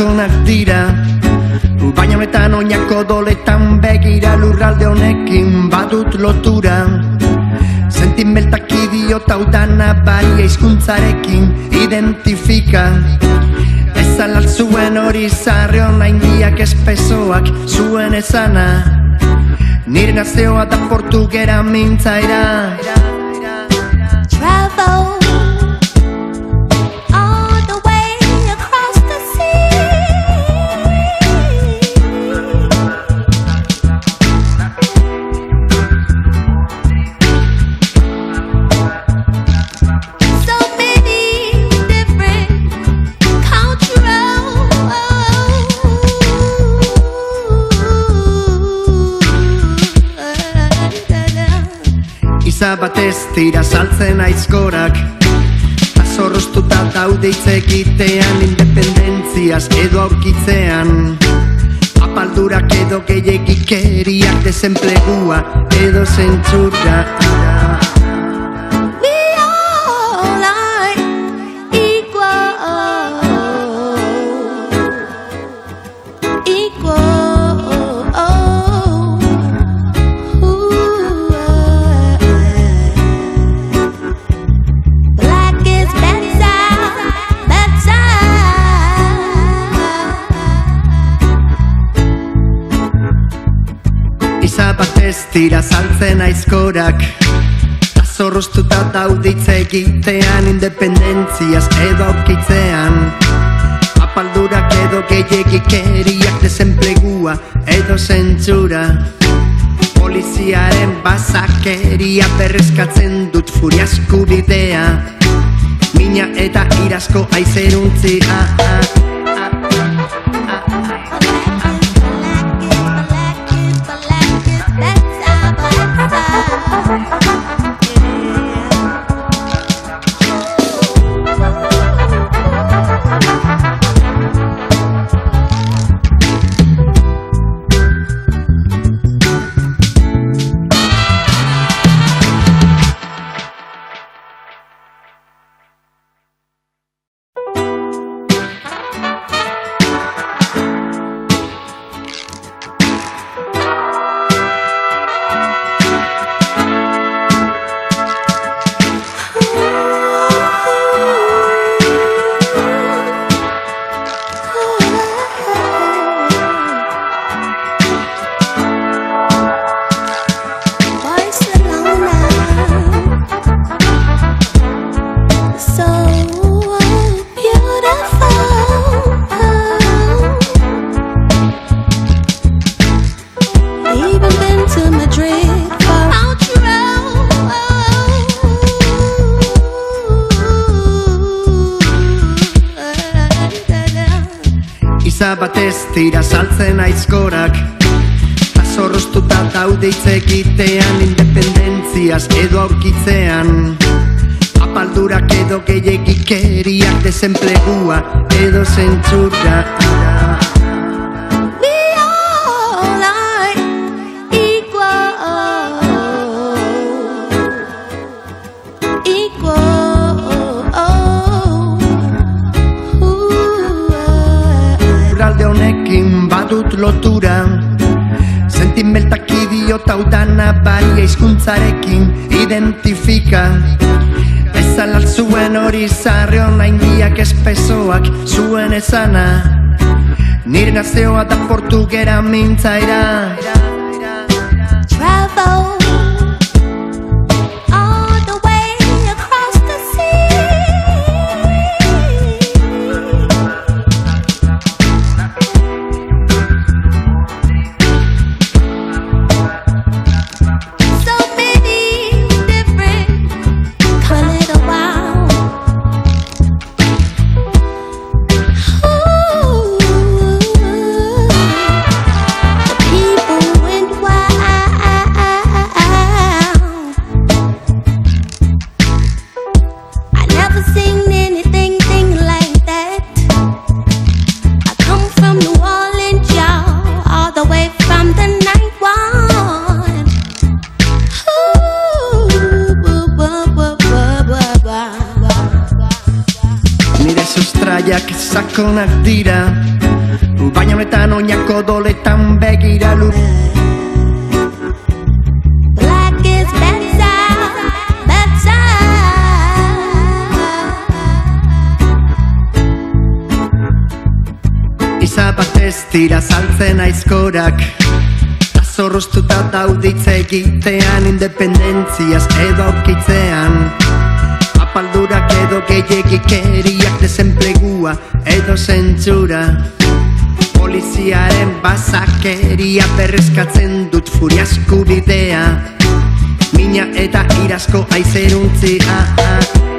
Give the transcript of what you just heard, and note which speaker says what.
Speaker 1: sakonak dira, baina honetan oinako doletan begira lurralde honekin badut lotura. Sentimentak idiota udana baria hizkuntzarekin identifika. Ezan zuen hori zarre online diak espesoak zuen esana. Nire nazioa da portugera mintzaira.
Speaker 2: Travel all the way across the sea. So many different cultural
Speaker 1: Iza batez tira saltzen aizkorak, azorroztuta daude hitz egitean, independentziaz edo aurkitzean. Apaldurak edo gehiagikeriak, desenplegua edo zentzura.
Speaker 2: We all are equal, Black is better.
Speaker 1: Iza batez tira saltzen aizkorak, azorroztuta daude hitz egitean, independentziaz edo aurkitzean. Apaldurak edo gehiagikeriak, desenplegua edo zentzura. Poliziaren basakeria berrezkatzen dut furiazko bidea. Mina eta irazko aizeruntzia. Iza batez tira saltzen aizkorak, azorroztuta daude hitz egitean, independentziaz edo aurkitzean. Apaldurak edo gehiagikeriak, desenplegua edo zentzura.
Speaker 2: We all are
Speaker 1: Lurralde honekin badut lotura, sentimentak idiota udana baria hizkuntzarekin identifika. Ezan zuen hori zarre online diak espesoak zuen esana. Nire nazioa da portugera mintzaira.
Speaker 2: Travel all the way across the sea. So many different for a little while. The people went wild. I never seen anything like that. I come from New Orleans, y'all, all the way from the 9-1.
Speaker 1: Nire sustraiak sakonak dira, baina honetan oinako doletan begira lu.
Speaker 2: Black is better, better.
Speaker 1: Iza batez dira saltzen aizkorak, zorroztuta dauditze egitean, independentziaz edo aurkitzean, apaldurak edo gehiagikeriak, desenplegua edo zentzura, poliziaren basakeria, berrezkatzen dut furiasku bidea, mina eta irazko aizeruntzia.